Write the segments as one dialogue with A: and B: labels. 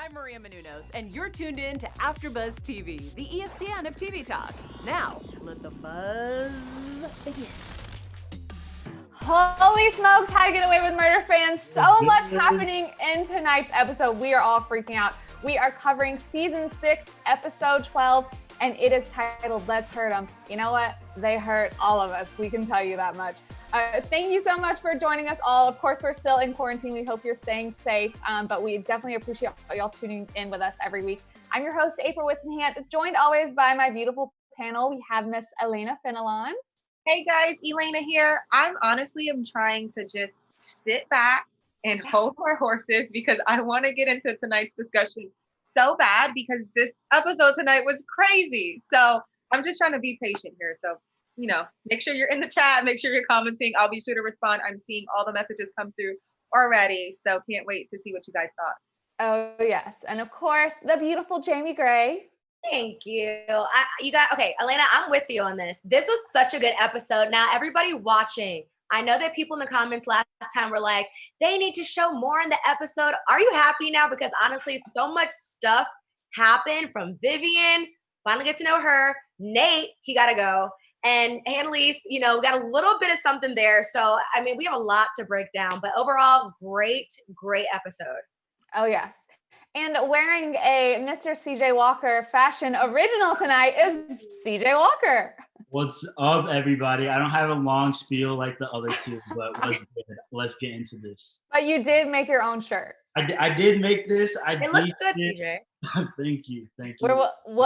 A: I'm Maria Menounos, and you're tuned in to AfterBuzz TV, the ESPN of TV talk. Now, let the buzz begin.
B: Holy smokes, How to Get Away with Murder fans. So much happening in tonight's episode. We are all freaking out. We are covering season 6, episode 12, and it is titled Let's Hurt 'Em. You know what? They hurt all of us. We can tell you that much. Thank you so much for joining us all. Of course, we're still in quarantine. We hope you're staying safe, but we definitely appreciate y'all tuning in with us every week. I'm your host, April Whisenhat, joined always by my beautiful panel. We have Miss Elayna Fenelon.
C: Hey guys, Elayna here. I'm trying to just sit back and hold my horses because I want to get into tonight's discussion so bad because this episode tonight was crazy. So I'm just trying to be patient here. So, make sure you're in the chat, make sure you're commenting. I'll be sure to respond. I'm seeing all the messages come through already. So can't wait to see what you guys thought.
B: Oh, yes. And of course, the beautiful Jaimi Gray.
D: Thank you. Okay, Elayna, I'm with you on this. This was such a good episode. Now, everybody watching, I know that people in the comments last time were like, they need to show more in the episode. Are you happy now? Because honestly, so much stuff happened from Vivian, finally get to know her. Nate, he got to go. And Annalise, we got a little bit of something there. So, we have a lot to break down. But overall, great episode.
B: Oh, yes. And wearing a Mr. CJ Walker fashion original tonight is CJ Walker.
E: What's up, everybody? I don't have a long spiel like the other two, but let's get into this.
B: But you did make your own shirt.
E: I did make this.
D: It looks good, CJ.
E: Thank you.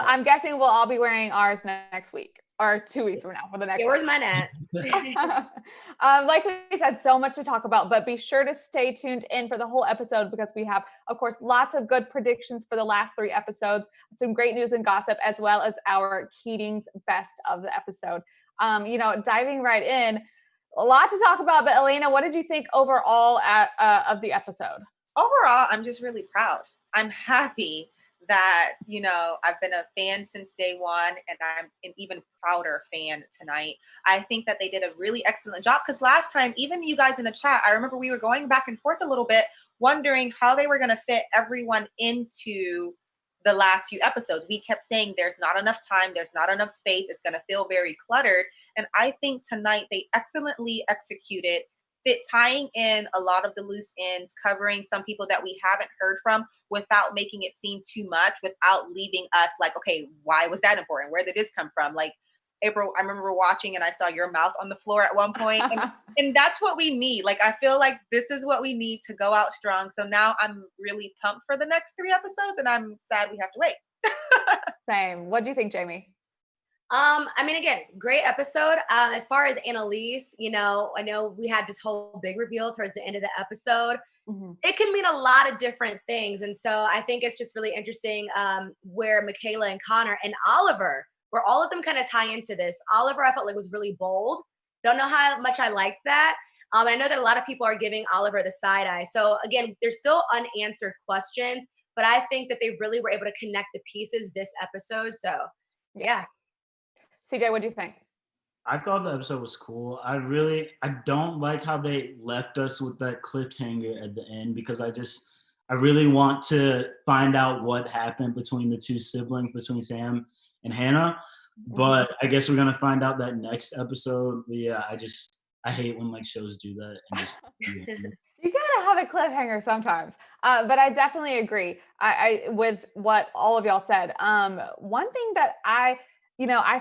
B: I'm guessing we'll all be wearing ours next week. Or 2 weeks from now for the next.
D: Where's mine at?
B: Like we said, so much to talk about, but be sure to stay tuned in for the whole episode because we have, of course, lots of good predictions for the last 3 episodes, some great news and gossip, as well as our Keating's best of the episode. Diving right in, a lot to talk about, but Elayna, what did you think overall of the episode?
C: Overall, I'm just really proud. I'm happy that, I've been a fan since day one, and I'm an even prouder fan tonight. I think that they did a really excellent job because last time, even you guys in the chat, I remember we were going back and forth a little bit, wondering how they were going to fit everyone into the last few episodes. We kept saying there's not enough time, there's not enough space, it's going to feel very cluttered. And I think tonight they excellently executed tying in a lot of the loose ends, covering some people that we haven't heard from without making it seem too much, without leaving us like, okay, why was that important? Where did this come from? Like, April, I remember watching and I saw your mouth on the floor at one point, and that's what we need. Like, I feel like this is what we need to go out strong. So now I'm really pumped for the next 3 episodes, and I'm sad we have to wait.
B: Same. What do you think, Jaimi?
D: Again, great episode. As far as Annalise, I know we had this whole big reveal towards the end of the episode. Mm-hmm. It can mean a lot of different things. And so I think it's just really interesting where Michaela and Connor and Oliver, where all of them kind of tie into this. Oliver, I felt like was really bold. Don't know how much I liked that. I know that a lot of people are giving Oliver the side eye. So again, there's still unanswered questions, but I think that they really were able to connect the pieces this episode. So yeah.
B: CJ, what do you think?
E: I thought the episode was cool. I don't like how they left us with that cliffhanger at the end because I really want to find out what happened between the 2 siblings, between Sam and Hannah. But I guess we're gonna find out that next episode. But yeah, I hate when like shows do that and just
B: you gotta have a cliffhanger sometimes. But I definitely agree. I with what all of y'all said. One thing that I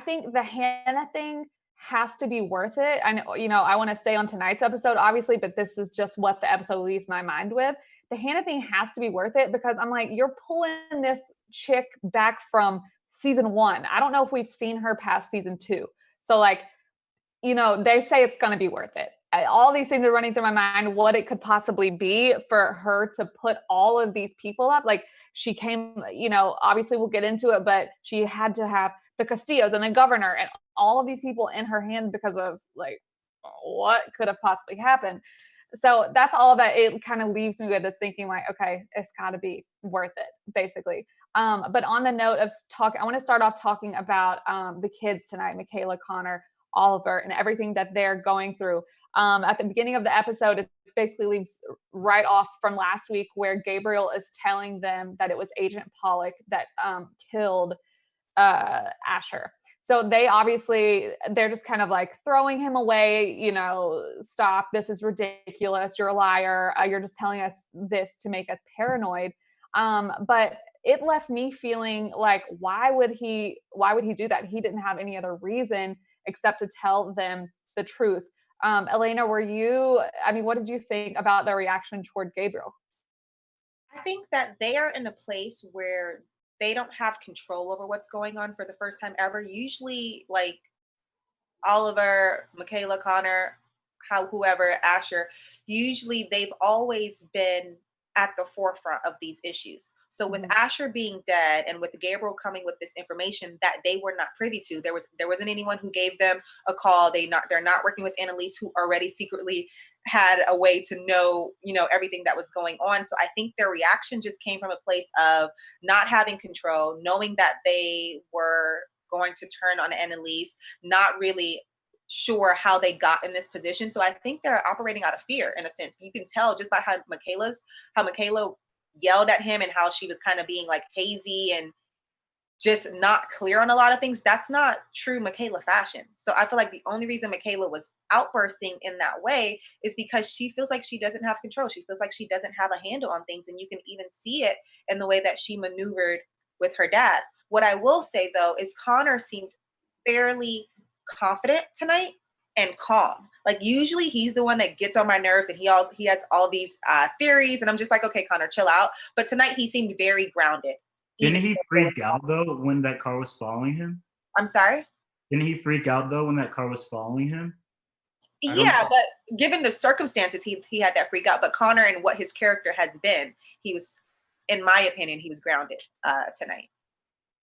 B: think the Hannah thing has to be worth it. I know, I want to stay on tonight's episode, obviously, but this is just what the episode leaves my mind with. The Hannah thing has to be worth it because I'm like, you're pulling this chick back from season 1. I don't know if we've seen her past season 2. So they say it's going to be worth it. All these things are running through my mind, what it could possibly be for her to put all of these people up. Like she came, obviously we'll get into it, but she had to have the Castillos and the governor and all of these people in her hand because of like what could have possibly happened. So that's all that it kind of leaves me with, is thinking like, okay, it's got to be worth it, basically. But on the note of I want to start off talking about the kids tonight, Michaela, Connor, Oliver, and everything that they're going through. At the beginning of the episode, it's basically leaves right off from last week where Gabriel is telling them that it was Agent Pollock that killed Asher. So they're just kind of like throwing him away, stop, this is ridiculous, you're a liar, you're just telling us this to make us paranoid. But it left me feeling like, why would he do that? He didn't have any other reason except to tell them the truth. Elayna, what did you think about their reaction toward Gabriel?
C: I think that they are in a place where they don't have control over what's going on for the first time ever. Usually, like Oliver, Michaela, Connor, whoever, Asher, usually they've always been at the forefront of these issues. So with Asher being dead and with Gabriel coming with this information that they were not privy to, there wasn't anyone who gave them a call. They're not working with Annalise, who already secretly had a way to know, everything that was going on. So I think their reaction just came from a place of not having control, knowing that they were going to turn on Annalise, not really sure how they got in this position. So I think they're operating out of fear in a sense. You can tell just by how Michaela yelled at him and how she was kind of being like hazy and just not clear on a lot of things. That's not true Michaela fashion. So I feel like the only reason Michaela was outbursting in that way is because she feels like she doesn't have control. She feels like she doesn't have a handle on things. And you can even see it in the way that she maneuvered with her dad. What I will say though is Connor seemed fairly confident tonight and calm. Like usually he's the one that gets on my nerves and he has all these theories and I'm just like, okay, Connor, chill out. But tonight he seemed very grounded.
E: Didn't he freak out though when that car was following him?
C: I'm sorry?
E: Didn't he freak out though when that car was following him?
C: Yeah, but given the circumstances, he had that freak out. But Connor and what his character has been, he was, in my opinion, he was grounded tonight.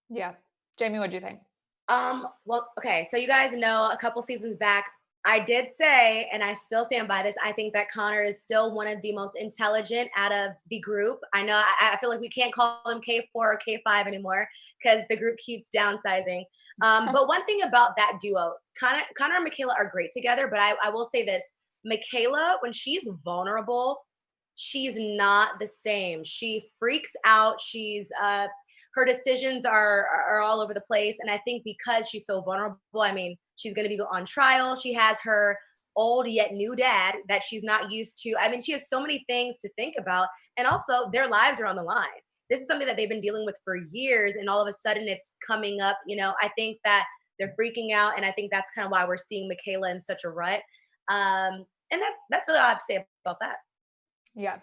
B: Yeah. Jaimi, what do you think?
D: Well, okay. So you guys know a couple seasons back, I did say, and I still stand by this, I think that Connor is still one of the most intelligent out of the group. I know I feel like we can't call him K4 or K5 anymore because the group keeps downsizing. But one thing about that duo, Connor and Michaela are great together, but I will say this, Michaela, when she's vulnerable, she's not the same. She freaks out. Her decisions are all over the place. And I think because she's so vulnerable, she's going to be on trial. She has her old yet new dad that she's not used to. She has so many things to think about. And also their lives are on the line. This is something that they've been dealing with for years. And all of a sudden it's coming up. I think that they're freaking out. And I think that's kind of why we're seeing Michaela in such a rut. And that's really all I have to say about that.
B: Yeah.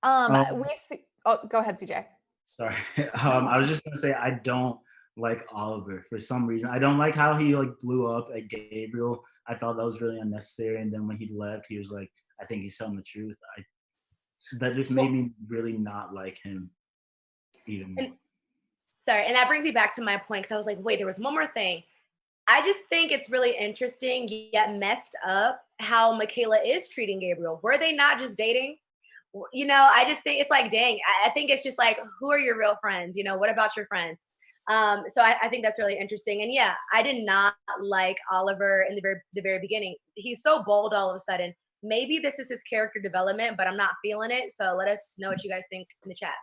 B: Go ahead, CJ.
E: Sorry. I was just gonna say I don't like Oliver for some reason. I don't like how he blew up at Gabriel. I thought that was really unnecessary. And then when he left, he was like, I think he's telling the truth. That just made me really not like him even more.
D: And that brings me back to my point because I was like, wait, there was one more thing. I just think it's really interesting yet messed up how Michaela is treating Gabriel. Were they not just dating? I just think it's like, dang, I think it's just like, who are your real friends? What about your friends? So I think that's really interesting. And yeah, I did not like Oliver in the very beginning. He's so bold all of a sudden. Maybe this is his character development, but I'm not feeling it. So let us know what you guys think in the chat.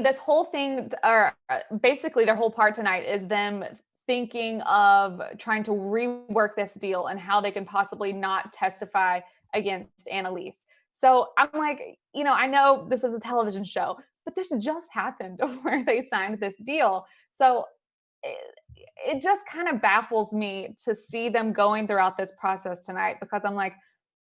B: This whole thing, or basically their whole part tonight is them thinking of trying to rework this deal and how they can possibly not testify against Annalise. So I'm like, I know this is a television show, but this just happened where they signed this deal. So it just kind of baffles me to see them going throughout this process tonight because I'm like,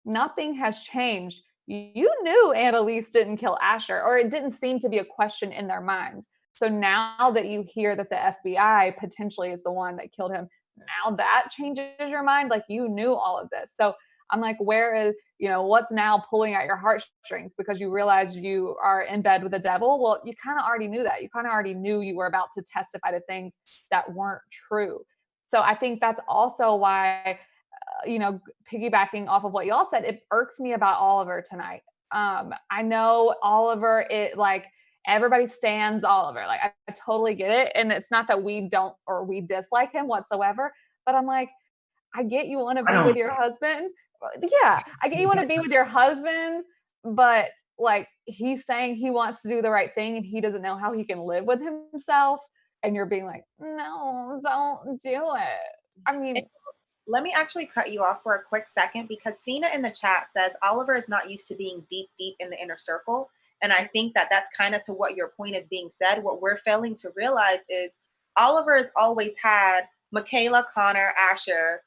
B: nothing has changed. You knew Annalise didn't kill Asher, or it didn't seem to be a question in their minds. So now that you hear that the FBI potentially is the one that killed him, now that changes your mind. Like you knew all of this. So I'm like, where is, what's now pulling at your heartstrings because you realize you are in bed with the devil? Well, you kind of already knew that. You kind of already knew you were about to testify to things that weren't true. So I think that's also why, piggybacking off of what y'all said, it irks me about Oliver tonight. I know Oliver, everybody stands Oliver. Like I totally get it. And it's not that we don't or we dislike him whatsoever, but I'm like, I get you want to be with your husband, yeah, I get you want to be with your husband, but like he's saying he wants to do the right thing and he doesn't know how he can live with himself. And you're being like, no, don't do it. I mean,
C: Let me actually cut you off for a quick second because Fina in the chat says Oliver is not used to being deep in the inner circle. And I think that that's kind of to what your point is being said. What we're failing to realize is Oliver has always had Michaela, Connor, Asher,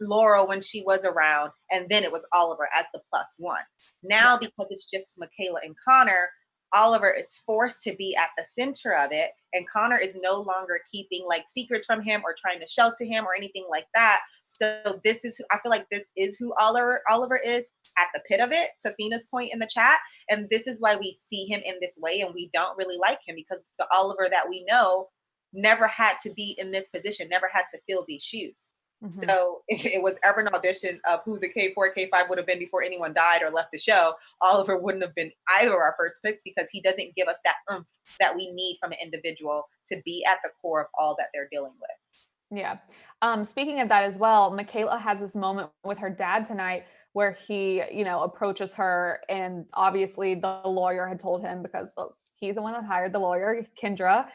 C: Laurel when she was around, and then it was Oliver as the +1. Now, because it's just Michaela and Connor, Oliver is forced to be at the center of it, and Connor is no longer keeping like secrets from him or trying to shelter him or anything like that. So this is, I feel like this is who Oliver is at the pit of it, to Fina's point in the chat. And this is why we see him in this way and we don't really like him, because the Oliver that we know never had to be in this position, never had to fill these shoes. Mm-hmm. So if it was ever an audition of who the K4, K5 would have been before anyone died or left the show, Oliver wouldn't have been either of our first picks because he doesn't give us that oomph that we need from an individual to be at the core of all that they're dealing with.
B: Yeah. Speaking of that as well, Michaela has this moment with her dad tonight where he, approaches her, and obviously the lawyer had told him, because he's the one that hired the lawyer, Kendra.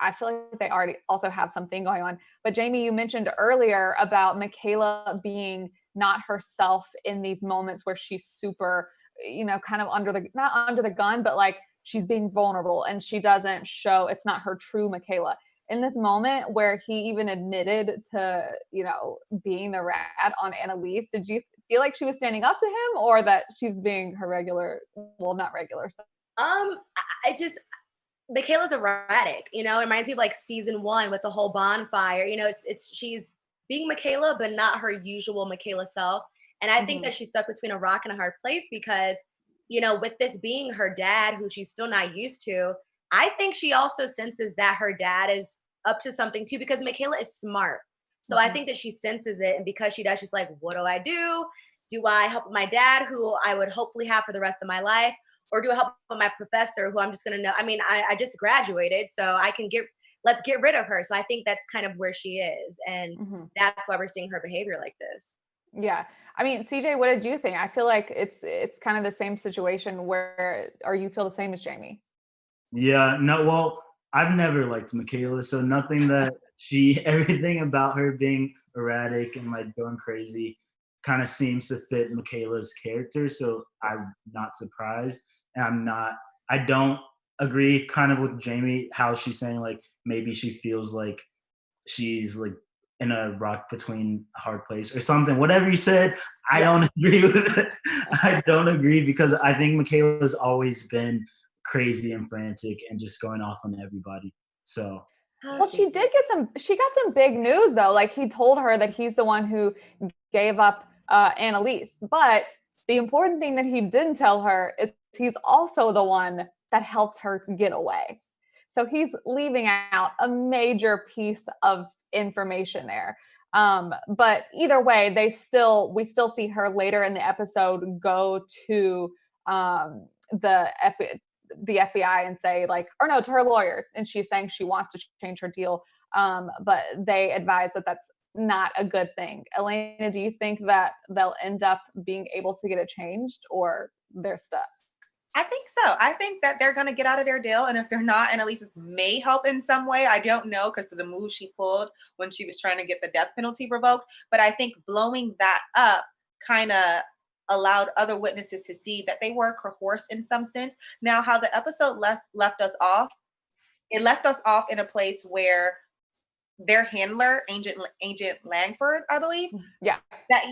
B: I feel like they already also have something going on. But Jaimi, you mentioned earlier about Michaela being not herself in these moments where she's super, kind of not under the gun, but like she's being vulnerable and she doesn't show, it's not her true Michaela. In this moment where he even admitted to, being the rat on Annalise, did you feel like she was standing up to him, or that she's being her regular, well, not regular?
D: Michaela's erratic, it reminds me of like season 1 with the whole bonfire. She's being Michaela, but not her usual Michaela self. And I think that she's stuck between a rock and a hard place because, with this being her dad, who she's still not used to, I think she also senses that her dad is up to something too, because Michaela is smart. So I think that she senses it. And because she does, she's like, what do I do? Do I help my dad, who I would hopefully have for the rest of my life? Or do I help my professor, who I'm just going to know? I mean, I just graduated, so let's get rid of her. So I think that's kind of where she is. And that's why we're seeing her behavior like this.
B: Yeah. I mean, CJ, what did you think? I feel like it's kind of the same situation or you feel the same as Jaimi?
E: Yeah, no, well, I've never liked Michaela, so nothing that everything about her being erratic and like going crazy kind of seems to fit Michaela's character, so I'm not surprised. And I don't agree kind of with Jaimi, how she's saying like maybe she feels like she's like in a rock between a hard place or something. Whatever you said, I don't agree with it. I don't agree, because I think Michaela's always been crazy and frantic and just going off on everybody. So
B: well, she got some big news though. Like, he told her that he's the one who gave up Annalise. But the important thing that he didn't tell her is he's also the one that helped her get away. So he's leaving out a major piece of information there. But either way, we still see her later in the episode go to the FBI and say to her lawyer, and she's saying she wants to change her deal. But they advise that that's not a good thing. Elayna, do you think that they'll end up being able to get it changed, or they're stuck?
C: I think so. I think that they're going to get out of their deal. And if they're not, Annalise may help in some way. I don't know, because of the move she pulled when she was trying to get the death penalty revoked. But I think blowing that up kind of allowed other witnesses to see that they were coerced in some sense. Now, how the episode left us off, it left us off in a place where their handler, Agent Langford, I believe.
B: Yeah.
C: That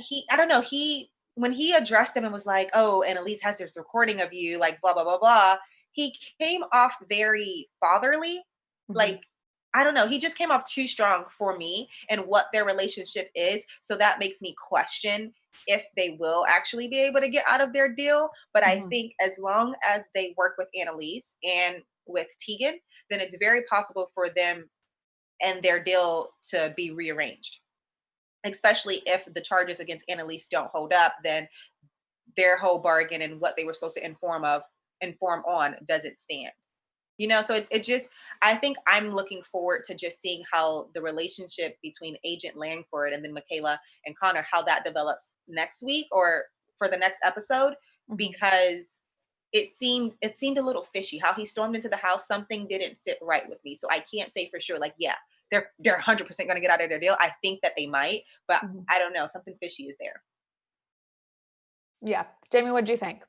C: when he addressed them and was like, oh, Annalise has this recording of you, like blah, blah, blah, blah, he came off very fatherly. Like, I don't know. He just came off too strong for me and what their relationship is. So that makes me question if they will actually be able to get out of their deal. But I think as long as they work with Annalise and with Tegan, then it's very possible for them and their deal to be rearranged. Especially if the charges against Annalise don't hold up, then their whole bargain and what they were supposed to inform on doesn't stand. You know, so it's just, I think I'm looking forward to just seeing how the relationship between Agent Langford and then Michaela and Connor, how that develops next week or for the next episode, because it seemed a little fishy how he stormed into the house. Something didn't sit right with me. So I can't say for sure, like, yeah, they're 100% going to get out of their deal. I think that they might, but I don't know. Something fishy is there.
B: Yeah. Jaimi, what did you think?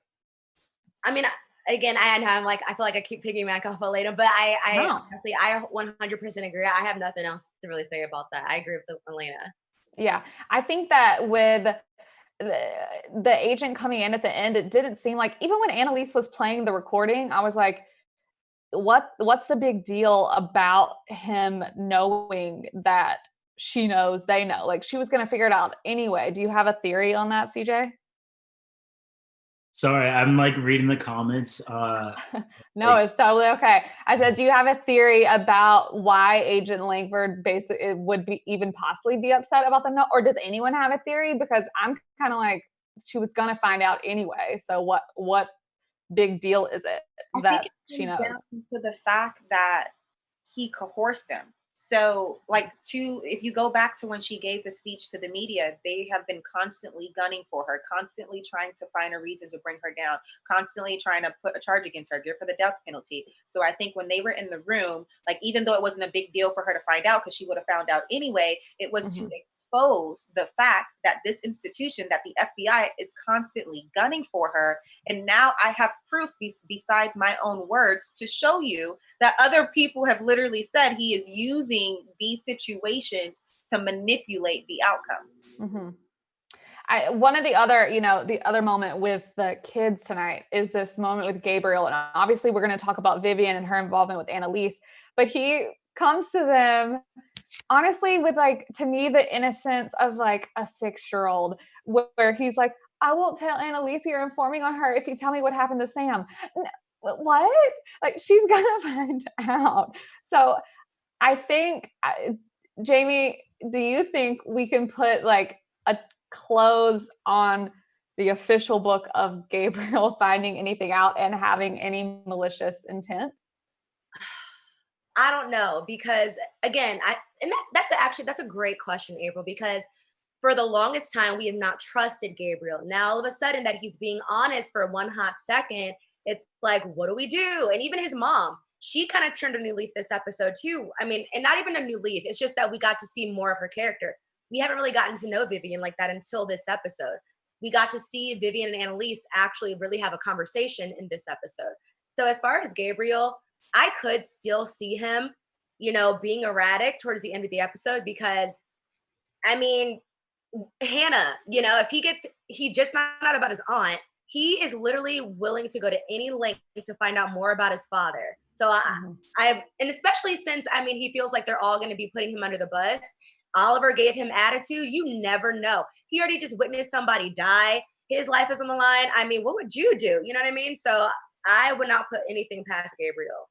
D: I mean, again, I'm like, I feel like I keep piggyback off of Elayna, but honestly, I 100% agree. I have nothing else to really say about that. I agree with Elayna.
B: Yeah. I think that with the agent coming in at the end, it didn't seem like, even when Annalise was playing the recording, I was like, what's the big deal about him knowing that she knows they know? Like, she was going to figure it out anyway. Do you have a theory on that, CJ?
E: Sorry, I'm like reading the comments.
B: No, it's totally okay. I said, do you have a theory about why Agent Langford basically would be even possibly be upset about the note? Or does anyone have a theory? Because I'm kind of like, she was going to find out anyway. So what big deal is it that she knows?
C: Down to the fact that he coerced them. So, like, if you go back to when she gave the speech to the media, they have been constantly gunning for her, constantly trying to find a reason to bring her down, constantly trying to put a charge against her, give her the death penalty. So I think when they were in the room, like, even though it wasn't a big deal for her to find out because she would have found out anyway, it was to expose the fact that this institution, that the FBI is constantly gunning for her. And now I have proof besides my own words to show you that other people have literally said he is using these situations to manipulate the outcome.
B: One of the other, the other moment with the kids tonight is this moment with Gabriel. And obviously we're going to talk about Vivian and her involvement with Annalise, but he comes to them honestly with, like, to me, the innocence of like a 6-year-old, where he's like, I won't tell Annalise you're informing on her if you tell me what happened to Sam. What? Like, she's going to find out. So I think, Jaimi, do you think we can put like a close on the official book of Gabriel finding anything out and having any malicious intent?
D: I don't know, because again, that's a great question, April, because for the longest time we have not trusted Gabriel. Now all of a sudden that he's being honest for one hot second, it's like, what do we do? And even his mom, she kind of turned a new leaf this episode too. I mean, and not even a new leaf. It's just that we got to see more of her character. We haven't really gotten to know Vivian like that until this episode. We got to see Vivian and Annalise actually really have a conversation in this episode. So as far as Gabriel, I could still see him, being erratic towards the end of the episode, because, I mean, Hannah, if he just found out about his aunt, he is literally willing to go to any length to find out more about his father. So and especially since, I mean, he feels like they're all going to be putting him under the bus. Oliver gave him attitude. You never know. He already just witnessed somebody die. His life is on the line. I mean, what would you do? You know what I mean? So I would not put anything past Gabriel.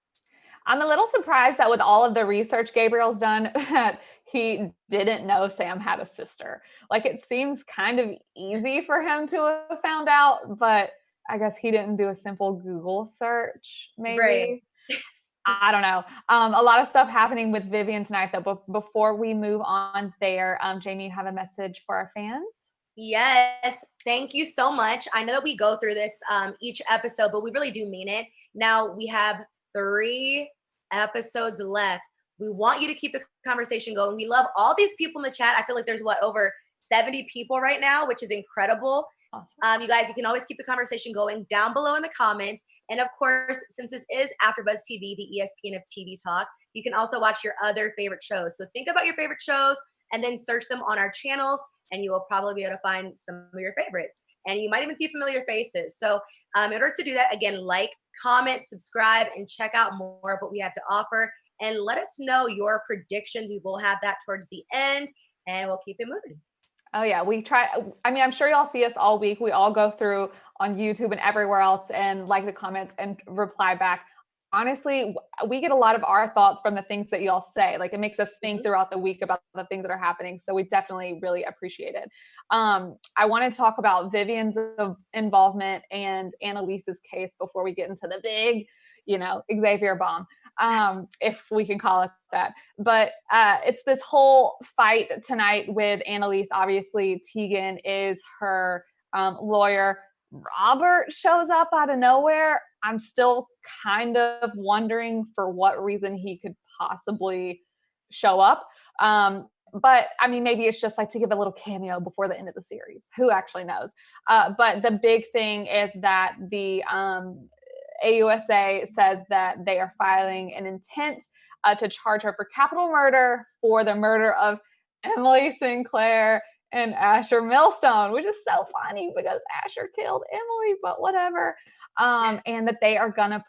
B: I'm a little surprised that with all of the research Gabriel's done, that he didn't know Sam had a sister. Like, it seems kind of easy for him to have found out, but I guess he didn't do a simple Google search, maybe.
D: Right.
B: I don't know. A lot of stuff happening with Vivian tonight, though. But before we move on there, Jaimi, you have a message for our fans?
D: Yes. Thank you so much. I know that we go through this each episode, but we really do mean it. Now we have 3 episodes left. We want you to keep the conversation going. We love all these people in the chat. I feel like there's over 70 people right now, which is incredible. Awesome. You guys, you can always keep the conversation going down below in the comments. And of course, since this is AfterBuzz TV, the ESPN of TV talk, you can also watch your other favorite shows. So think about your favorite shows and then search them on our channels, and you will probably be able to find some of your favorites. And you might even see familiar faces. So in order to do that, again, like, comment, subscribe, and check out more of what we have to offer. And let us know your predictions. We will have that towards the end, and we'll keep it moving.
B: Oh yeah, we try. I mean, I'm sure y'all see us all week. We all go through on YouTube and everywhere else and like the comments and reply back. Honestly, we get a lot of our thoughts from the things that y'all say. Like, it makes us think throughout the week about the things that are happening. So we definitely really appreciate it. I want to talk about Vivian's involvement and Annalise's case before we get into the big, Xavier bomb, if we can call it that. But it's this whole fight tonight with Annalise. Obviously, Tegan is her lawyer. Robert shows up out of nowhere. I'm still kind of wondering for what reason he could possibly show up. But I mean, maybe it's just like to give a little cameo before the end of the series. Who actually knows? But the big thing is that the AUSA says that they are filing an intent to charge her for capital murder for the murder of Emily Sinclair and Asher Millstone, which is so funny because Asher killed Emily, but whatever. And that they are going to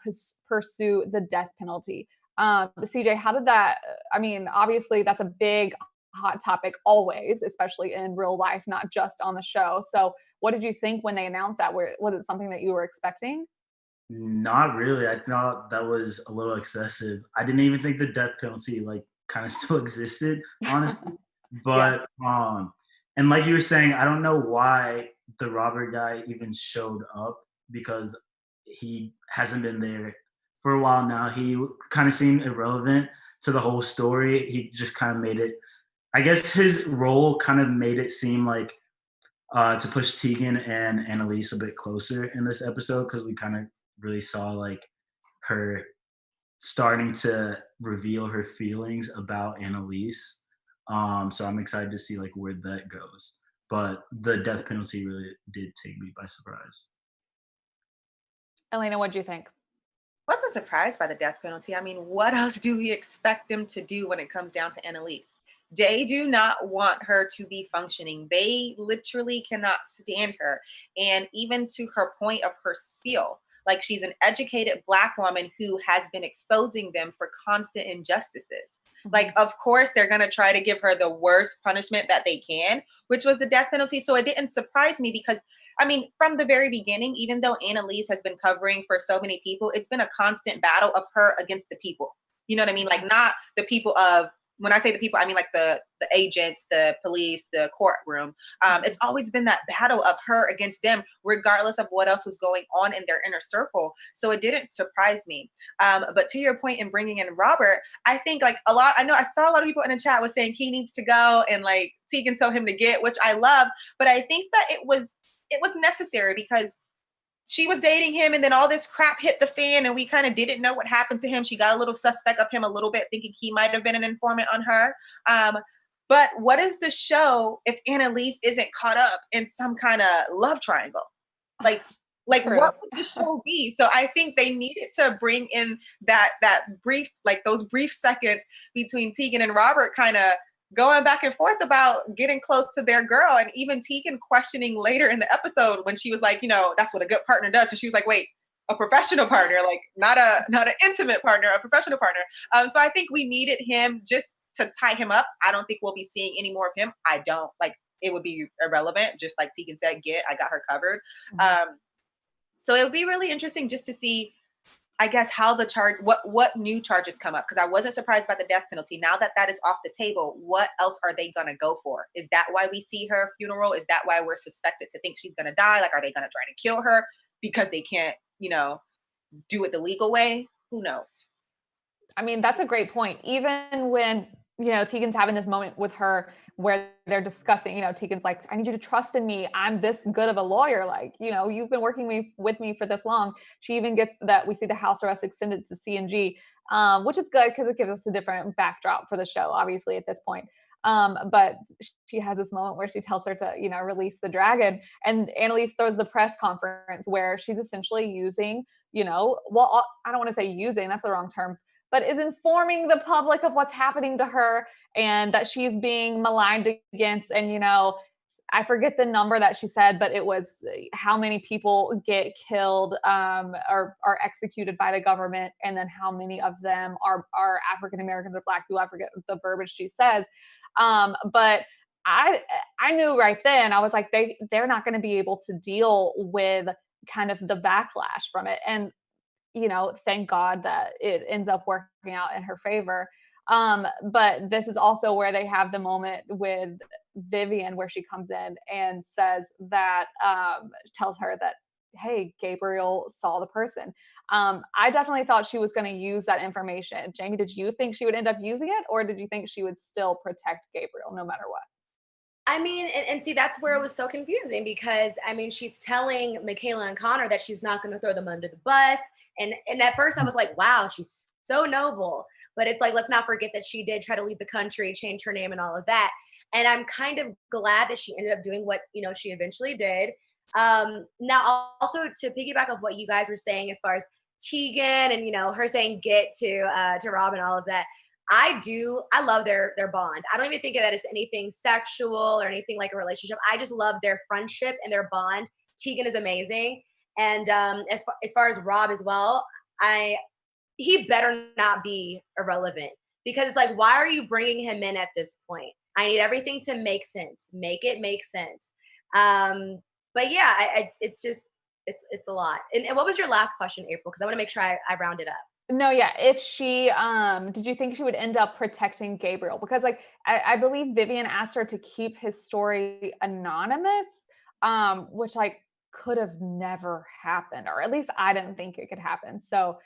B: pursue the death penalty. CJ, how did that? I mean, obviously, that's a big hot topic always, especially in real life, not just on the show. So, what did you think when they announced that? Was it something that you were expecting?
E: Not really. I thought that was a little excessive. I didn't even think the death penalty like kind of still existed, honestly. But and like you were saying, I don't know why the Robert guy even showed up because he hasn't been there for a while now. He kind of seemed irrelevant to the whole story. He just kind of made it, I guess his role kind of made it seem like to push Tegan and Annalise a bit closer in this episode because we kind of really saw like her starting to reveal her feelings about Annalise. So I'm excited to see like where that goes. But the death penalty really did take me by surprise.
B: Elayna, what do you think?
C: Wasn't surprised by the death penalty. I mean, what else do we expect them to do when it comes down to Annalise? They do not want her to be functioning. They literally cannot stand her. And even to her point of her spiel, like she's an educated Black woman who has been exposing them for constant injustices. Like, of course, they're going to try to give her the worst punishment that they can, which was the death penalty. So it didn't surprise me because, I mean, from the very beginning, even though Annalise has been covering for so many people, it's been a constant battle of her against the people. You know what I mean? Like, not the people of, when I say the people, I mean like the agents, the police, the courtroom. It's always been that battle of her against them, regardless of what else was going on in their inner circle. So it didn't surprise me. But to your point in bringing in Robert, I think like I saw a lot of people in the chat was saying he needs to go and like Tegan told him to get, which I love. But I think that it was necessary because she was dating him and then all this crap hit the fan and we kind of didn't know what happened to him. She got a little suspect of him a little bit, thinking he might have been an informant on her. But what is the show if Annalise isn't caught up in some kind of love triangle? Like what would the show be? So I think they needed to bring in that brief, like those brief seconds between Tegan and Robert kind of going back and forth about getting close to their girl. And even Tegan questioning later in the episode when she was like, that's what a good partner does. And she was like, wait, a professional partner, like not an intimate partner, a professional partner. So I think we needed him just to tie him up. I don't think we'll be seeing any more of him. I don't like, it would be irrelevant. Just like Tegan said, I got her covered. So it would be really interesting just to see, I guess, how the charge, what new charges come up. Because I wasn't surprised by the death penalty. Now that is off the table, what else are they going to go for? Is that why we see her funeral? Is that why we're suspected to think she's going to die? Like, are they going to try to kill her because they can't, do it the legal way? Who knows?
B: I mean, that's a great point. Even when, Tegan's having this moment with her where they're discussing, Tegan's like, I need you to trust in me. I'm this good of a lawyer. Like, you've been working with me for this long. She even gets that we see the house arrest extended to C&G, which is good because it gives us a different backdrop for the show, obviously, at this point. But she has this moment where she tells her to, release the dragon. And Annalise throws the press conference where she's essentially using, I don't want to say using, that's the wrong term, but is informing the public of what's happening to her and that she's being maligned against. And, I forget the number that she said, but it was how many people get killed or are executed by the government, and then how many of them are African Americans or Black people. I forget the verbiage she says. But I knew right then, I was like, they're not going to be able to deal with kind of the backlash from it. And, thank God that it ends up working out in her favor. But this is also where they have the moment with Vivian where she comes in and says that, tells her that, hey, Gabriel saw the person. I definitely thought she was going to use that information. Jaimi, did you think she would end up using it, or did you think she would still protect Gabriel no matter what?
D: I mean, and see, that's where it was so confusing because I mean, she's telling Michaela and Connor that she's not going to throw them under the bus. And at first I was like, wow, she's so noble. But it's like, let's not forget that she did try to leave the country, change her name and all of that. And I'm kind of glad that she ended up doing what, she eventually did. Now also to piggyback of what you guys were saying as far as Tegan and, her saying get to Rob and all of that. I love their bond. I don't even think of that as anything sexual or anything like a relationship. I just love their friendship and their bond. Tegan is amazing. And as far as Rob as well, he better not be irrelevant because it's like, why are you bringing him in at this point? I need everything to make sense. Make it make sense. But yeah, it's a lot. And what was your last question, April? Because I want to make sure I round it up.
B: No, yeah. If she, did you think she would end up protecting Gabriel? Because like, I believe Vivian asked her to keep his story anonymous, which like could have never happened, or at least I didn't think it could happen. So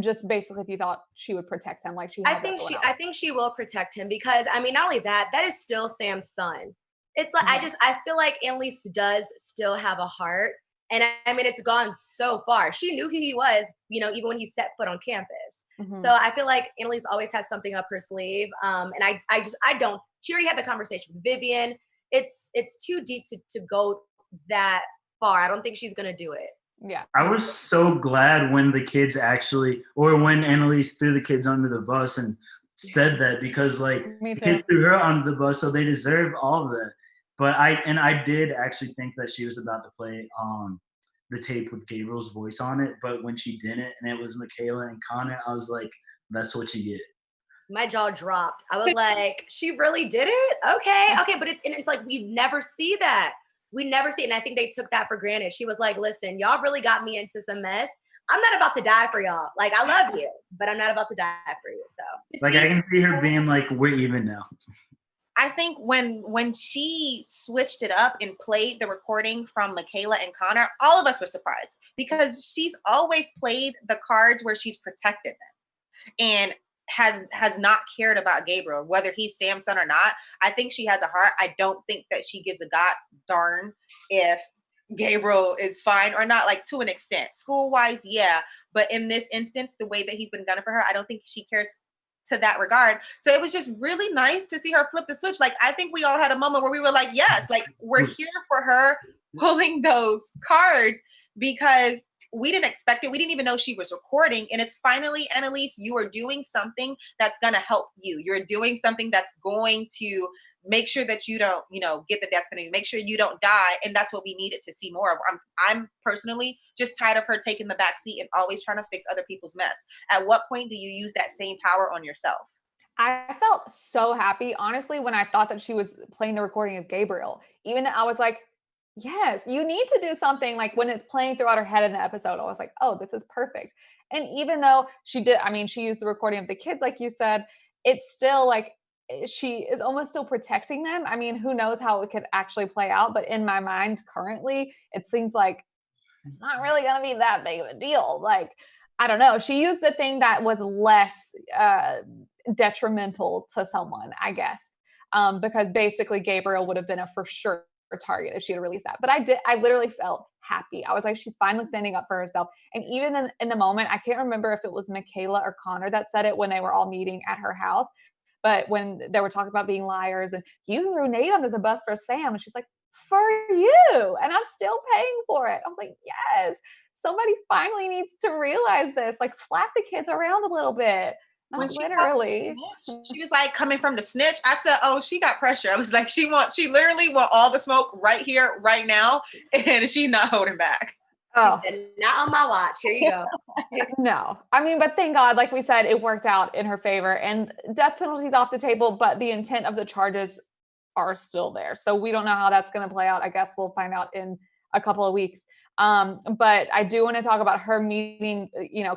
B: just basically if you thought she would protect him like she has everyone else.
D: I think she will protect him because I mean, not only that is still Sam's son. It's like, I feel like Annalise does still have a heart. And I mean, it's gone so far. She knew who he was, even when he set foot on campus. So I feel like Annalise always has something up her sleeve. And I don't, she already had the conversation with Vivian. It's too deep to go that far. I don't think she's going to do it.
B: Yeah.
E: I was so glad when the kids when Annalise threw the kids under the bus and said that because like the kids threw her under the bus, so they deserve all of that. But I did actually think that she was about to play the tape with Gabriel's voice on it, but when she didn't and it was Michaela and Connor, I was like, that's what you get.
D: My jaw dropped. I was like, she really did it? Okay, but it's like we never see that. We never see it. And I think they took that for granted. She was like, listen, y'all really got me into some mess. I'm not about to die for y'all. Like, I love you, but I'm not about to die for you. So
E: like I can see her being like, we're even now.
C: I think when she switched it up and played the recording from Michaela and Connor, all of us were surprised because she's always played the cards where she's protected them and has not cared about Gabriel, whether he's Sam's son or not. I think she has a heart. I don't think that she gives a god darn if Gabriel is fine or not, like to an extent. School-wise, yeah. But in this instance, the way that he's been gunning for her, I don't think she cares to that regard. So it was just really nice to see her flip the switch. Like, I think we all had a moment where we were like, yes, like we're here for her pulling those cards because we didn't expect it. We didn't even know she was recording. And it's finally, Annalise, you are doing something that's going to help you. You're doing something that's going to make sure that you don't, get the death penalty, make sure you don't die. And that's what we needed to see more of. I'm personally just tired of her taking the back seat and always trying to fix other people's mess. At what point do you use that same power on yourself?
B: I felt so happy, honestly, when I thought that she was playing the recording of Gabriel. Even I was like, yes, you need to do something. Like when it's playing throughout her head in the episode, I was like, oh, this is perfect. And even though she used the recording of the kids, like you said, it's still like, she is almost still protecting them. I mean, who knows how it could actually play out, but in my mind currently, it seems like it's not really going to be that big of a deal. Like, I don't know. She used the thing that was less detrimental to someone, I guess, because basically Gabriel would have been a for sure target if she had released that. But I literally felt happy. I was like, she's finally standing up for herself. And even in the moment, I can't remember if it was Michaela or Connor that said it when they were all meeting at her house. But when they were talking about being liars and you threw Nate under the bus for Sam, and she's like, for you, and I'm still paying for it. I was like, yes, somebody finally needs to realize this. Like, slap the kids around a little bit. Not literally.
C: She was like coming from the snitch. I said, oh, she got pressure. I was like, she literally want all the smoke right here, right now, and she's not holding back.
B: Oh,
D: she said, not on my watch. Here you go.
B: No, I mean, but thank God, like we said, it worked out in her favor, and death penalty's off the table, but the intent of the charges are still there. So we don't know how that's going to play out. I guess we'll find out in a couple of weeks. But I do want to talk about her meeting,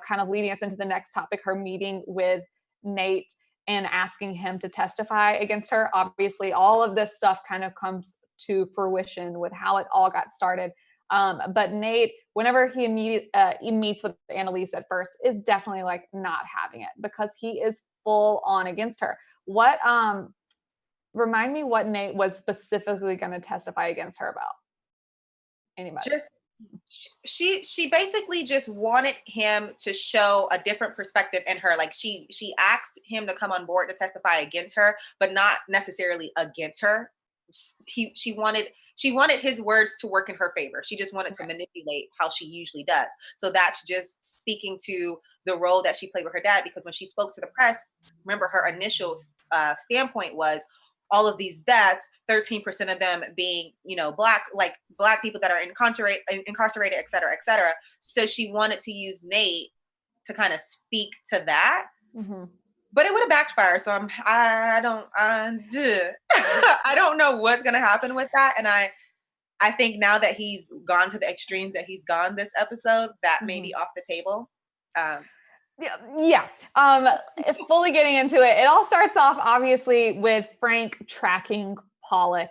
B: kind of leading us into the next topic, her meeting with Nate and asking him to testify against her. Obviously, all of this stuff kind of comes to fruition with how it all got started. But Nate, whenever he meets with Annalise at first, is definitely like not having it because he is full on against her. What remind me what Nate was specifically going to testify against her about? Anybody?
C: Just she basically just wanted him to show a different perspective in her. Like she asked him to come on board to testify against her, but not necessarily against her. She wanted his words to work in her favor. She just wanted to manipulate how she usually does. So that's just speaking to the role that she played with her dad, because when she spoke to the press, remember her initial standpoint was all of these deaths, 13% of them being, black people that are incarcerated, et cetera, et cetera. So she wanted to use Nate to kind of speak to that. Mm-hmm. But it would have backfired. So I don't know what's going to happen with that. And I think now that he's gone to the extremes that he's gone this episode, that may be off the table.
B: Yeah. Fully getting into it. It all starts off obviously with Frank tracking Pollock.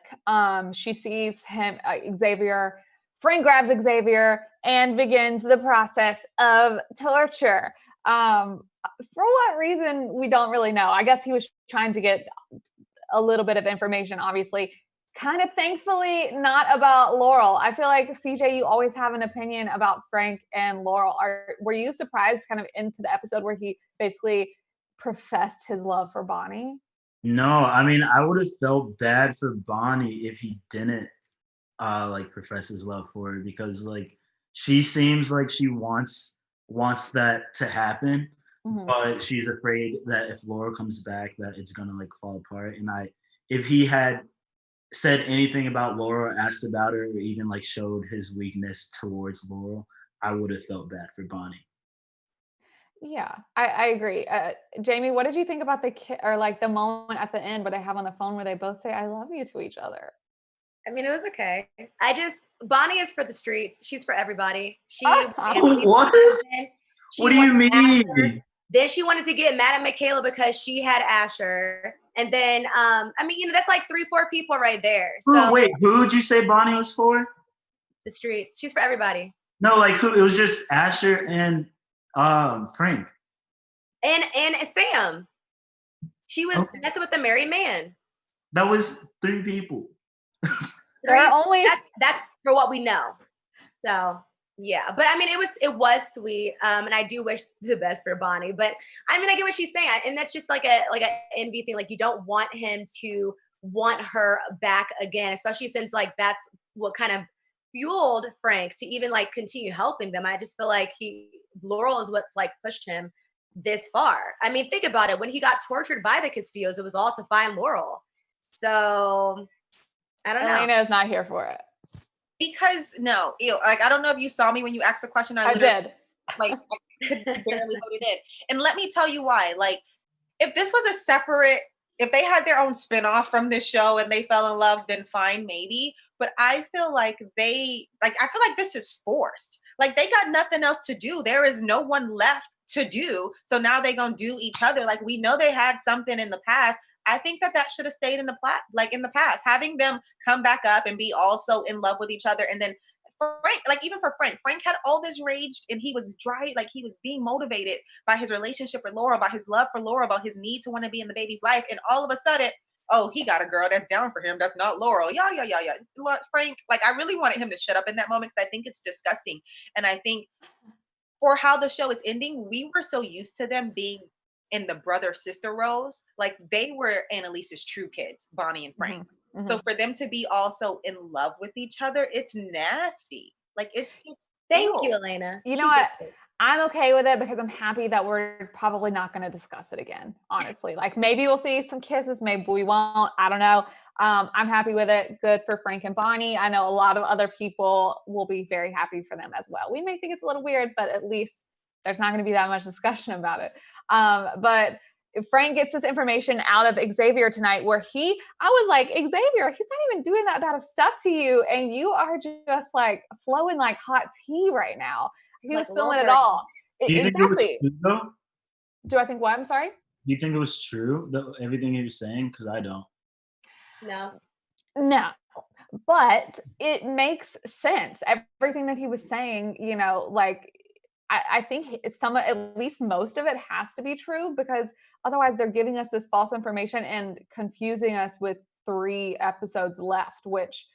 B: She sees him, Xavier. Frank grabs Xavier and begins the process of torture. For what reason, we don't really know. I guess he was trying to get a little bit of information, obviously. Kind of thankfully not about Laurel. I feel like, CJ, you always have an opinion about Frank and Laurel. Were you surprised kind of into the episode where he basically professed his love for Bonnie?
E: No, I mean, I would have felt bad for Bonnie if he didn't profess his love for her, because like she seems like she wants that to happen, but she's afraid that if Laurel comes back that it's gonna like fall apart. And if he had said anything about Laurel, asked about her, or even like showed his weakness towards Laurel, I would have felt bad for Bonnie.
B: Yeah, I agree. Jaimi, what did you think about the moment at the end where they have on the phone where they both say "I love you" to each other?
D: I mean, it was okay. Bonnie is for the streets. She's for everybody.
E: What? What do you mean?
D: Then she wanted to get mad at Michaela because she had Asher. And then, that's like 3-4 people right there. So,
E: wait, who'd you say Bonnie was for?
D: The streets. She's for everybody.
E: No, like who? It was just Asher and Frank.
D: And Sam. She was messing with the married man.
E: That was 3 people.
D: That's for what we know. So yeah, but I mean, it was sweet, and I do wish the best for Bonnie. But I mean, I get what she's saying, and that's just like a envy thing. Like you don't want him to want her back again, especially since like that's what kind of fueled Frank to even like continue helping them. I just feel like Laurel is what's like pushed him this far. I mean, think about it. When he got tortured by the Castillos, it was all to find Laurel. So I don't know.
B: Elayna is not here for it.
C: Because I don't know if you saw me when you asked the question.
B: I did.
C: I could barely hold it in. And let me tell you why. Like, if this was if they had their own spinoff from this show and they fell in love, then fine, maybe. But I feel like I feel like this is forced. Like they got nothing else to do. There is no one left to do. So now they're gonna do each other. Like we know they had something in the past. I think that should have stayed in the past. Having them come back up and be also in love with each other, and then Frank, like even for Frank had all this rage and he was dry, like he was being motivated by his relationship with Laurel, by his love for Laurel, about his need to want to be in the baby's life, and all of a sudden, he got a girl that's down for him. That's not Laurel. Yeah. Frank, like I really wanted him to shut up in that moment because I think it's disgusting, and I think for how the show is ending, we were so used to them being in the brother-sister roles, like they were Annalise's true kids, Bonnie and Frank. Mm-hmm. So for them to be also in love with each other, it's nasty. Like it's just
D: Thank you, Elayna.
B: You know what? I'm okay with it because I'm happy that we're probably not going to discuss it again, honestly. Like maybe we'll see some kisses, maybe we won't. I don't know. I'm happy with it. Good for Frank and Bonnie. I know a lot of other people will be very happy for them as well. We may think it's a little weird, but at least there's not going to be that much discussion about it. But Frank gets this information out of Xavier tonight where I was like, Xavier, he's not even doing that bad of stuff to you. And you are just like flowing like hot tea right now. He was feeling it all.
E: Do you think it was true, though?
B: Do I think what? I'm sorry?
E: Do you think it was true, everything he was saying? Because I don't.
D: No.
B: But it makes sense. Everything that he was saying, you know, like I think it's at least most of it has to be true, because otherwise they're giving us this false information and confusing us with 3 episodes left, which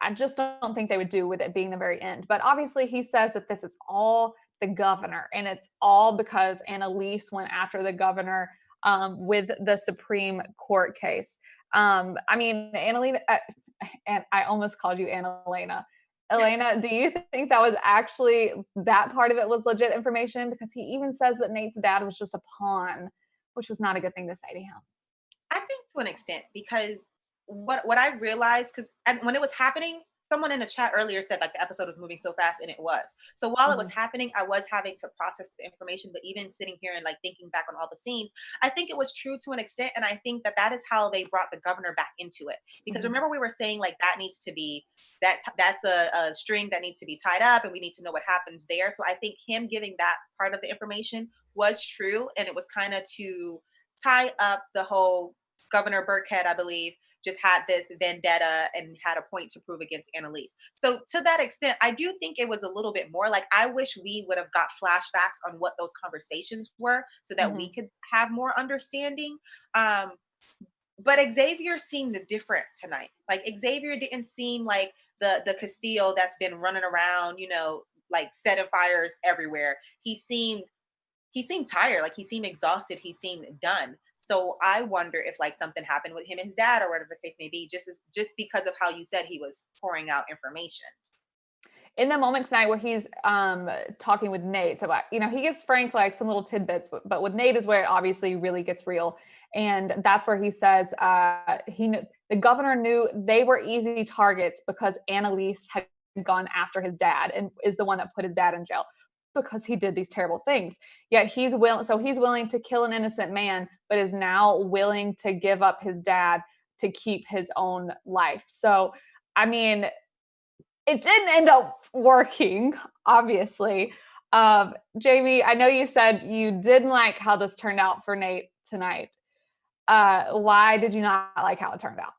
B: I just don't think they would do with it being the very end. But obviously he says that this is all the governor, and it's all because Annalise went after the governor with the Supreme Court case. I mean, Annalena, and I almost called you Annalena. Elayna, do you think that was actually, that part of it was legit information? Because he even says that Nate's dad was just a pawn, which was not a good thing to say to him.
C: I think to an extent, because what I realized, because when it was happening, someone in the chat earlier said like the episode was moving so fast, and it was. So while it was happening, I was having to process the information. But even sitting here and like thinking back on all the scenes, I think it was true to an extent, and I think that is how they brought the governor back into it. Because remember, we were saying like that needs to be that's a string that needs to be tied up, and we need to know what happens there. So I think him giving that part of the information was true, and it was kind of to tie up the whole Governor Burkhead, I believe, just had this vendetta and had a point to prove against Annalise. So to that extent, I do think it was a little bit more like, I wish we would have got flashbacks on what those conversations were so that we could have more understanding. But Xavier seemed different tonight. Like Xavier didn't seem like the Castillo that's been running around, you know, like setting fires everywhere. He seemed tired, like he seemed exhausted, he seemed done. So I wonder if like something happened with him and his dad, or whatever the case may be, just because of how you said he was pouring out information.
B: In the moment tonight where he's talking with Nate about, you know, he gives Frank like some little tidbits, but with Nate is where it obviously really gets real. And that's where he says the governor knew they were easy targets because Annalise had gone after his dad and is the one that put his dad in jail because he did these terrible things. Yet he's willing to kill an innocent man, but is now willing to give up his dad to keep his own life. So, I mean, it didn't end up working, obviously. Jaimi, I know you said you didn't like how this turned out for Nate tonight. Why did you not like how it turned out?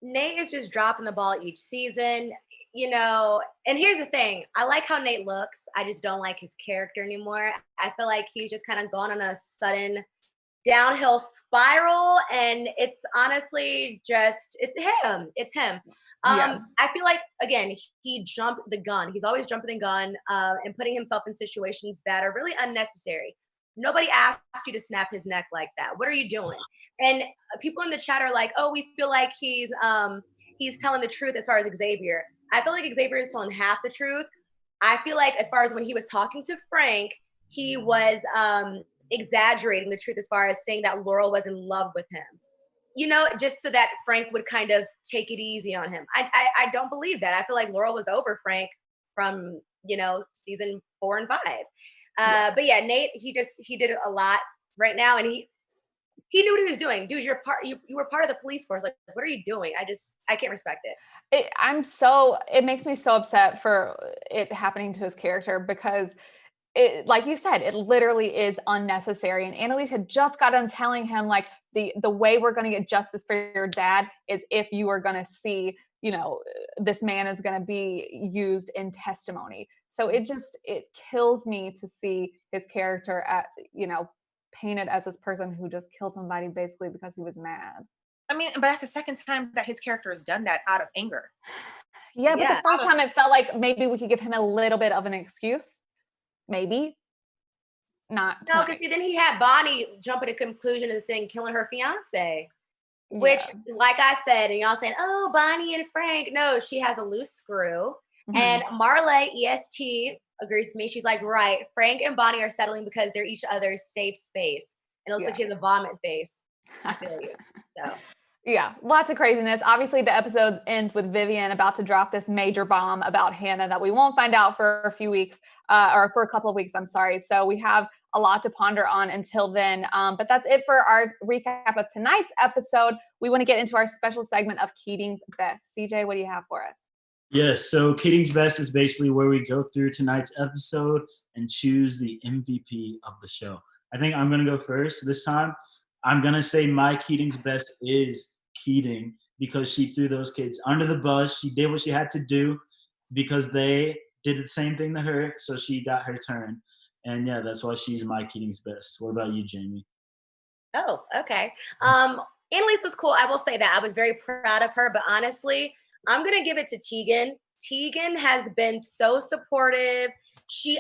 D: Nate is just dropping the ball each season, you know, and here's the thing. I like how Nate looks. I just don't like his character anymore. I feel like he's just kind of gone on a sudden downhill spiral, and it's honestly just, it's him.
B: Yeah.
D: I feel like, again, he jumped the gun. He's always jumping the gun and putting himself in situations that are really unnecessary. Nobody asked you to snap his neck like that. What are you doing? And people in the chat are like, oh, we feel like he's telling the truth as far as Xavier. I feel like Xavier is telling half the truth. I feel like as far as when he was talking to Frank, he was exaggerating the truth as far as saying that Laurel was in love with him. You know, just so that Frank would kind of take it easy on him. I don't believe that. I feel like Laurel was over Frank from, you know, season 4 and 5. But yeah, Nate, he did it a lot right now, and he knew what he was doing. Dude, you were part of the police force. Like, what are you doing? I can't respect it.
B: It makes me so upset for it happening to his character, because it, like you said, it literally is unnecessary. And Annalise had just got done telling him, like, the way we're going to get justice for your dad is if you are going to see, you know, this man is going to be used in testimony. So it kills me to see his character at, you know, painted as this person who just killed somebody basically because he was mad.
C: I mean, but that's the second time that his character has done that out of anger.
B: Yeah, but the first time it felt like maybe we could give him a little bit of an excuse. Maybe. Not
D: no, because then he had Bonnie jumping to conclusion and saying killing her fiance. Which, like I said, and y'all saying, oh, Bonnie and Frank. No, she has a loose screw. And Marley, EST, agrees with me. She's like, right, Frank and Bonnie are settling because they're each other's safe space. And it looks like she has a vomit face. I feel you. So.
B: Yeah, lots of craziness. Obviously, the episode ends with Vivian about to drop this major bomb about Hannah that we won't find out for a few weeks, or for a couple of weeks, I'm sorry. So we have a lot to ponder on until then. But that's it for our recap of tonight's episode. We want to get into our special segment of Keating's Best. CJ, what do you have for us?
E: Yes, so Keating's Best is basically where we go through tonight's episode and choose the MVP of the show. I think I'm going to go first this time. I'm going to say my Keating's Best is Keating because she threw those kids under the bus. She did what she had to do because they did the same thing to her, so she got her turn. And yeah, that's why she's my Keating's best. What about you, Jaimi?
D: Oh, okay. Annalise was cool. I will say that. I was very proud of her, but honestly, I'm gonna give it to Tegan. Tegan has been so supportive.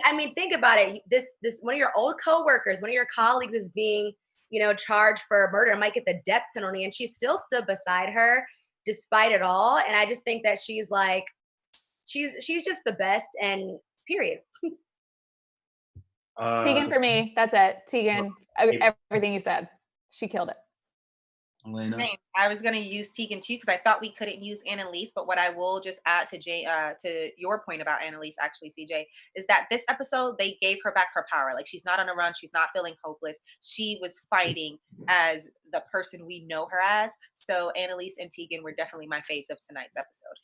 D: I mean, think about it. This one of your old coworkers, one of your colleagues is being, charged for murder and might get the death penalty, and she still stood beside her despite it all. And I just think that she's just the best, and period.
B: Tegan for me. That's it. Tegan. Everything you said. She killed it.
E: Elayna?
C: Same. I was gonna use Tegan too because I thought we couldn't use Annalise, but what I will just add to your point about Annalise, actually, CJ, is that this episode they gave her back her power. Like, she's not on a run, she's not feeling hopeless. She was fighting as the person we know her as. So Annalise and Tegan were definitely my faves of tonight's episode.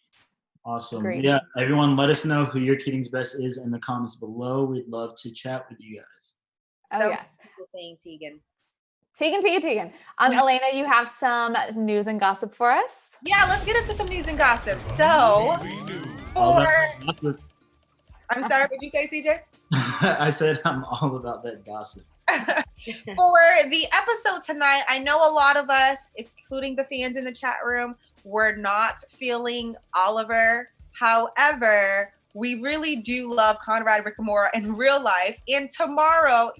E: Awesome.
B: Great.
E: Yeah, everyone, let us know who your Keating's best is in the comments below. We'd love to chat with you guys.
B: Oh, yes.
C: People saying Tegan.
B: Tegan. Elayna, you have some news and gossip for us?
C: Yeah, let's get into some news and gossip. So,
E: All
C: for
E: that gossip.
C: I'm sorry, what did you say, CJ?
E: I said I'm all about that gossip.
C: For the episode tonight, I know a lot of us, including the fans in the chat room, were not feeling Oliver. However, we really do love Conrad Ricamora in real life. And tomorrow,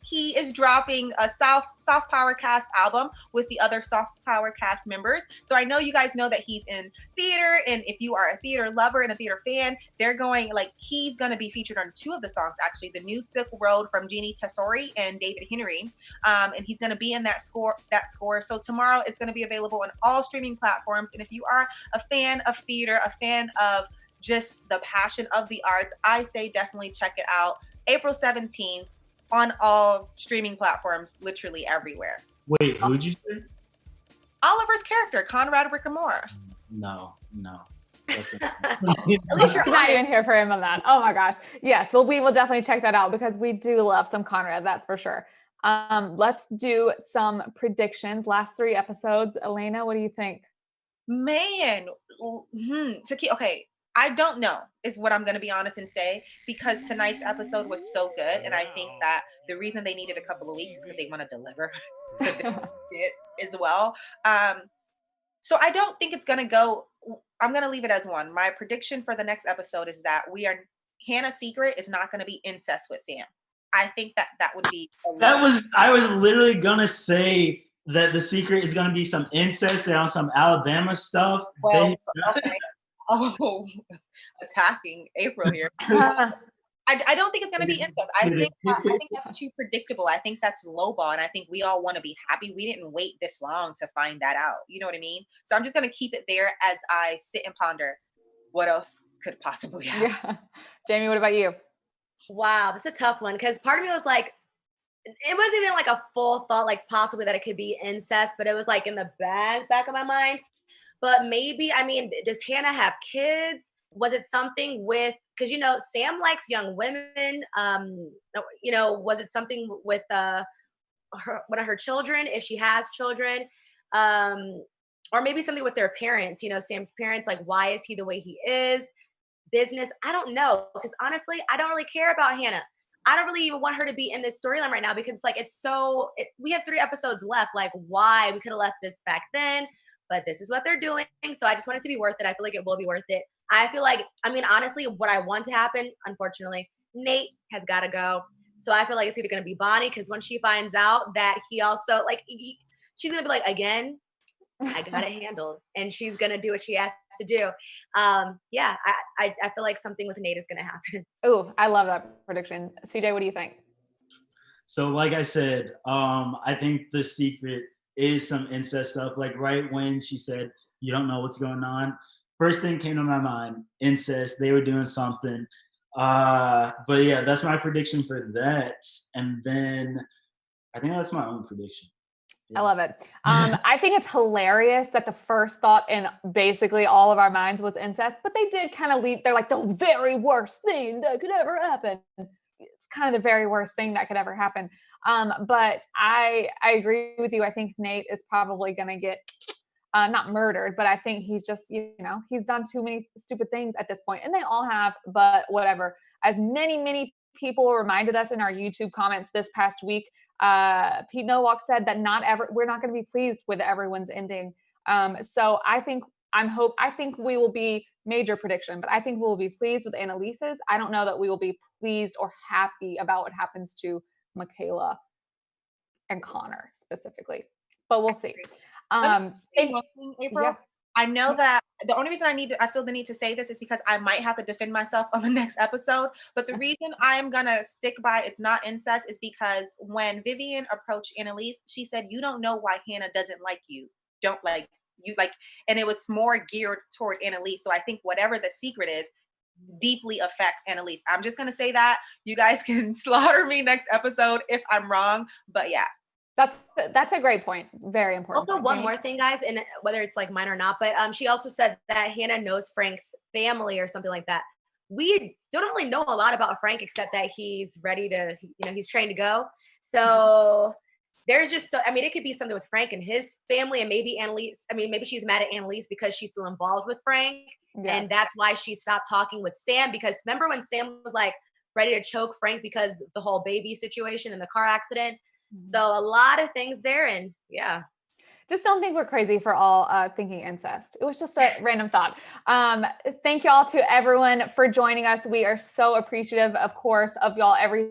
C: he is dropping a Soft Power Cast album with the other Soft Power Cast members. So I know you guys know that he's in theater, and if you are a theater lover and a theater fan, he's going to be featured on 2 of the songs, actually, the new Silk Road from Jeannie Tesori and David Henry, and he's going to be in that score. So tomorrow it's going to be available on all streaming platforms, and if you are a fan of theater, a fan of just the passion of the arts, I say definitely check it out. April 17th. On all streaming platforms, literally everywhere.
E: Wait, who'd you say?
C: Oliver's character, Conrad Ricamora.
E: No. Listen.
D: At least you're
B: not even here for him on that. Oh my gosh. Yes. Well, we will definitely check that out because we do love some Conrad. That's for sure. Let's do some predictions. Last 3 episodes. Elayna, what do you think?
C: Man, okay. I don't know is what I'm going to be honest and say, because tonight's episode was so good. And I think that the reason they needed a couple of weeks is because they want to deliver it as well. So I don't think it's going to go. I'm going to leave it as 1. My prediction for the next episode is that Hannah's secret is not going to be incest with Sam. I think that would be.
E: I was literally going to say that the secret is going to be some incest. They're on some Alabama stuff.
C: Well, okay. Oh, attacking April here. I don't think it's going to be incest. I think that's too predictable. I think that's lowball, and I think we all want to be happy. We didn't wait this long to find that out. You know what I mean? So I'm just going to keep it there as I sit and ponder what else could possibly happen.
B: Yeah. Jaimi, what about you?
D: Wow, that's a tough one because part of me was like, it wasn't even like a full thought, like possibly that it could be incest, but it was like in the back of my mind. But maybe, I mean, does Hannah have kids? Was it something with, because, Sam likes young women. Was it something with one of her children, if she has children? Or maybe something with their parents, Sam's parents, like, why is he the way he is? Business, I don't know. Because honestly, I don't really care about Hannah. I don't really even want her to be in this storyline right now because like, we have 3 episodes left. Like, why? We could have left this back then. But this is what they're doing. So I just want it to be worth it. I feel like it will be worth it. I feel like, honestly, what I want to happen, unfortunately, Nate has got to go. So I feel like it's either going to be Bonnie, because when she finds out that he also, she's going to be like, again, I got it handled. And she's going to do what she has to do. I feel like something with Nate is going to happen.
B: Oh, I love that prediction. CJ, what do you think?
E: So like I said, I think the secret is some incest stuff. Like right when she said, you don't know what's going on, first thing came to my mind, incest. They were doing something. But yeah, that's my prediction for that. And then I think that's my own prediction.
B: I love it. I think it's hilarious that the first thought in basically all of our minds was incest, but they did kind of lead. They're like the very worst thing that could ever happen. It's kind of the very worst thing that could ever happen. But I agree with you. I think Nate is probably going to get not murdered, but I think he's just, he's done too many stupid things at this point, and they all have, but whatever. As many people reminded us in our YouTube comments this past week, Pete Nowalk said that we're not going to be pleased with everyone's ending. So I think we will be, major prediction, but I think we'll be pleased with Annalise's. I don't know that we will be pleased or happy about what happens to Michaela and Connor specifically, but we'll see.
C: One thing, April.
B: Yeah.
C: I know that the only reason I feel the need to say this is because I might have to defend myself on the next episode. But the reason I am gonna stick by it's not incest is because when Vivian approached Annalise, she said, "You don't know why Hannah doesn't like you. Don't like you like," and it was more geared toward Annalise. So I think whatever the secret is deeply affects Annalise. I'm just gonna say that. You guys can slaughter me next episode if I'm wrong. But yeah.
B: That's a great point. Very important.
D: Also,
B: point.
D: one
B: Jaimi?
D: more thing, guys, and whether it's like mine or not, but she also said that Hannah knows Frank's family or something like that. We still don't really know a lot about Frank except that he's ready to, he's trained to go. So there's just, it could be something with Frank and his family, and maybe Annalise. Maybe she's mad at Annalise because she's still involved with Frank, and that's why she stopped talking with Sam. Because remember when Sam was like ready to choke Frank because the whole baby situation and the car accident. So a lot of things there, and yeah.
B: Just don't think we're crazy for all thinking incest. It was just a random thought. Thank y'all to everyone for joining us. We are so appreciative, of course, of y'all every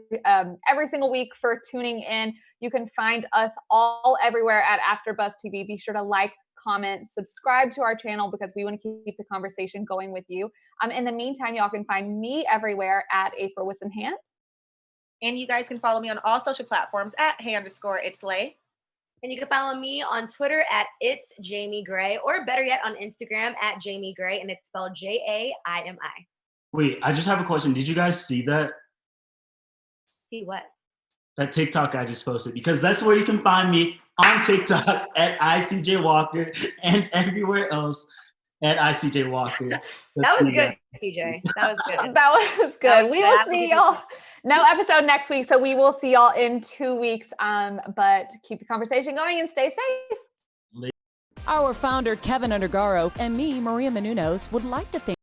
B: single week for tuning in. You can find us all everywhere at AfterBuzz TV. Be sure to like, comment, subscribe to our channel because we want to keep the conversation going with you. In the meantime, y'all can find me everywhere at April Whisenhat.
C: And you guys can follow me on all social platforms at @hey_it's_lay.
D: And you can follow me on Twitter at It's Jaimi Gray, or better yet, on Instagram at Jaimi Gray, and it's spelled Jaimi.
E: Wait, I just have a question. Did you guys see that?
D: See what?
E: That TikTok I just posted, because that's where you can find me on TikTok at ICJ Walker and everywhere else at ICJ Walker.
D: That was good, CJ. That was good.
B: That was good. We will see y'all. No episode next week, so we will see y'all in 2 weeks. But keep the conversation going and stay safe.
A: Our founder, Keven Undergaro, and me, Maria Menounos, would like to thank